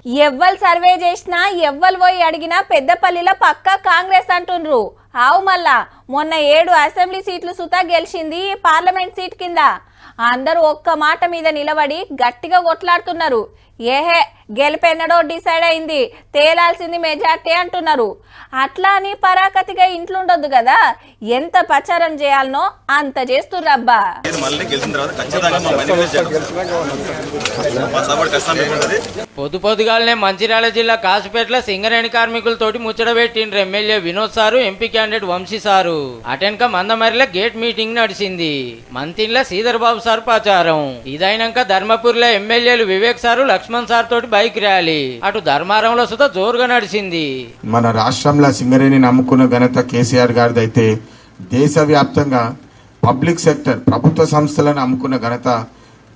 ఎవ్వరు సర్వే చేసినా ఎవ్వరు పోయి అడిగినా పెద్దపల్లిలో పక్కా కాంగ్రెస్ అంటుండ్రు. ఆవు మళ్ళా మొన్న 7 అసెంబ్లీ సీట్లు సుతా గెలిచింది పార్లమెంట్ సీట్ కింద. అందరూ ఒక్క మాట మీద నిలబడి గట్టిగా కొట్లాడుతున్నారు. ఏహే గెలిపెన్నడో డిసైడ్ అయింది, తేలాల్సింది మెజార్టీ అంటున్నారు. అట్లా అని పరాకతిగా ఇంట్లుండొద్దు కదా, ఎంత ప్రచారం చేయాలనో అంత చేస్తుర్రబ్బా. పొద్దుగాలనే మంచిర్యాల జిల్లా కాసుపేటలో సింగరేణి కార్మికులతోటి ముచ్చట పెట్టిండ్రు MLA Vinod sir, MP candidate Vamsi sir. అటెన్క మందమరిలో గేట్ మీటింగ్ నడిచింది. మంతిన్ల శ్రీధర్ బాబు సార్ ప్రచారం. ఇదైనాక ధర్మపురిలో ఎమ్మెల్యేలు వివేక్ సారు, లక్ష్మణ్ సార్ తోటి బైక్ ర్యాలీ. అటు ధర్మారంలో సుతా జోరుగా నడిచింది. మన రాష్ట్రంలో సింగరేణి నమ్ముకున్న ఘనత కేసీఆర్ గారిది అయితే దేశవ్యాప్తంగా పబ్లిక్ సెక్టర్ ప్రభుత్వ సంస్థలను అమ్ముకున్న ఘనత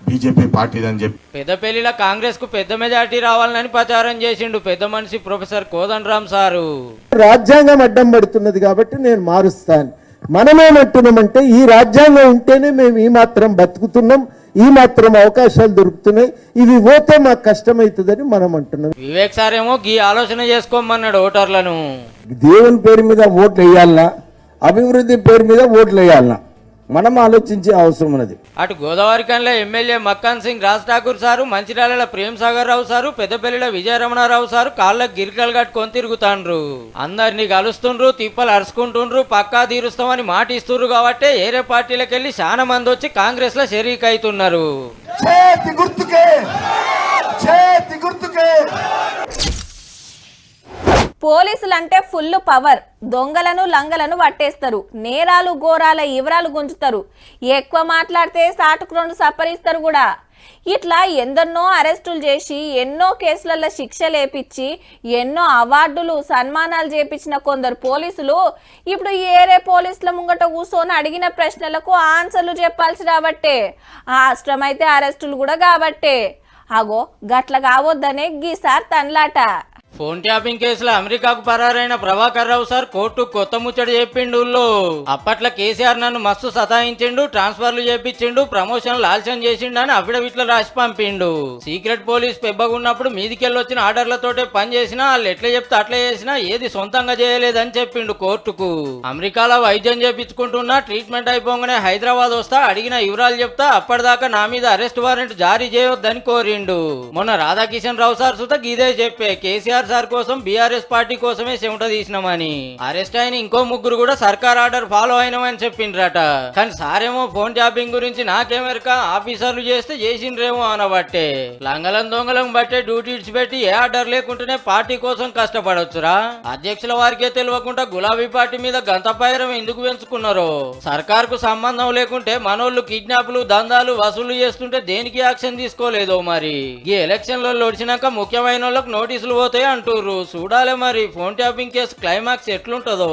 బీజేపీ పార్టీదని చెప్పి పెద్దపల్లిలో కాంగ్రెస్ కు పెద్ద మెజార్టీ రావాలని ప్రచారం చేసిండు పెద్ద మనిషి ప్రొఫెసర్ కోదండరామ్ సారు. రాజ్యాంగం అడ్డం పడుతున్నది కాబట్టి నేను మారుస్తాను. మనమేమంటున్నామంటే ఈ రాజ్యాంగం ఉంటేనే మేము ఈ మాత్రం బతుకుతున్నాం, ఈ మాత్రం అవకాశాలు దొరుకుతున్నాయి, ఇవి పోతే మాకు కష్టమవుతుందని మనం అంటున్నాం. వివేక్ సార్ ఏమో ఈ ఆలోచన చేసుకోమన్నాడు ఓటర్లను. దేవుని పేరు మీద ఓట్లు వేయాలనా, అభివృద్ధి పేరు మీద ఓట్లు వేయాలనా, మనం ఆలోచించే అవసరం ఉన్నది. అటు గోదావరి కన్లో ఎమ్మెల్యే మక్కాన్ సింగ్ రాజ్ ఠాకూర్ సారు, మంచిర్యాలలో ప్రేమ్ సాగర్ రావు సారు, పెద్దపల్లిలో విజయరమణారావు సారు కాళ్ళకు గిరికలు కట్టుకొని తిరుగుతాండ్రు. అందరినీ కలుస్తుండ్రు, తిప్పలు అరుచుకుంటుండ్రు, పక్కా తీరుస్తామని మాట ఇస్తుండ్రు. కాబట్టి ఏరే పార్టీలకు వెళ్ళి చాలా మంది వచ్చి కాంగ్రెస్ లో షరీక్ అవుతున్నారు. పోలీసులంటే ఫుల్ పవర్. దొంగలను లంగలను పట్టేస్తారు, నేరాలు ఘోరాల వివరాలు గుంజుతారు, ఎక్కువ మాట్లాడితే సాటుకు 2 సప్పరిస్తారు కూడా. ఇట్లా ఎందరినో అరెస్టులు చేసి ఎన్నో కేసులలో శిక్ష లేపించి ఎన్నో అవార్డులు సన్మానాలు చేపించిన కొందరు పోలీసులు ఇప్పుడు ఏరే పోలీసుల ముంగట కూర్చొని అడిగిన ప్రశ్నలకు ఆన్సర్లు చెప్పాల్సి రాబట్టే, అవసరమైతే అరెస్టులు కూడా కాబట్టే. అగో గట్ల కావద్దనే గీసార్ తన్లాట. ఫోన్ ట్యాపింగ్ కేసులో అమెరికాకు పరారైన ప్రభాకర్ రావు సార్ కోర్టు కొత్త ముచ్చట చెప్పిండు. అప్పట్లో కేసీఆర్ నన్ను మస్తు సతాయించిండు, ట్రాన్స్ఫర్లు చేపించిండు, ప్రమోషన్లు ఆలస్యం చేసిండు అని అఫిడవిట్లో రాసి పంపిండు. సీక్రెట్ పోలీస్ పెబ్బగున్నప్పుడు మీదికెళ్ళి వచ్చిన ఆర్డర్లతోటే పని చేసినా వాళ్ళు ఎట్లా చెప్తే అట్లా చేసినా ఏది సొంతంగా చేయలేదని చెప్పిండు కోర్టుకు. అమెరికాలో వైద్యం చేపించుకుంటున్నా, ట్రీట్మెంట్ అయిపోగానే హైదరాబాద్ వస్తా, అడిగిన వివరాలు చెప్తా, అప్పటిదాకా నా మీద అరెస్ట్ వారెంట్ జారీ చేయొద్దని కోరిండు. మొన్న రాధాకిషన్ రావు సార్ సుత గీదే చెప్పే కేసీఆర్ సార్ కోసం బీఆర్ఎస్ పార్టీ కోసమే చెమట తీసినామని. అరెస్ట్ అయిన ఇంకో 3 కూడా సర్కార్ ఆర్డర్ ఫాలో అయినామని చెప్పిండ్రట. కానీ సారేమో ఫోన్ ట్యాపింగ్ గురించి నాకేమెరక, ఆఫీసర్లు చేస్తే చేసిండ్రేమో అనబట్టే. లంగలం దొంగలం బట్టే డ్యూటీ ఇడిచిపెట్టి ఏ ఆర్డర్ లేకుంటేనే పార్టీ కోసం కష్టపడొచ్చురా. అధ్యక్షుల వారికే తెలియకుండా గులాబీ పార్టీ మీద గంతపైరం ఎందుకు పెంచుకున్నారో. సర్కార్ కు సంబంధం లేకుంటే మనోళ్ళు కిడ్నాప్లు దందాలు వసూలు చేస్తుంటే దేనికి యాక్షన్ తీసుకోలేదో మరి. ఈ ఎలక్షన్ లో వచ్చినాక ముఖ్యమైన వాళ్ళకు నోటీసులు పోతాయి అంటుర్రు. చూడాలి మరి ఫోన్ ట్యాపింగ్ కేసు క్లైమాక్స్ ఎట్లుంటుందో.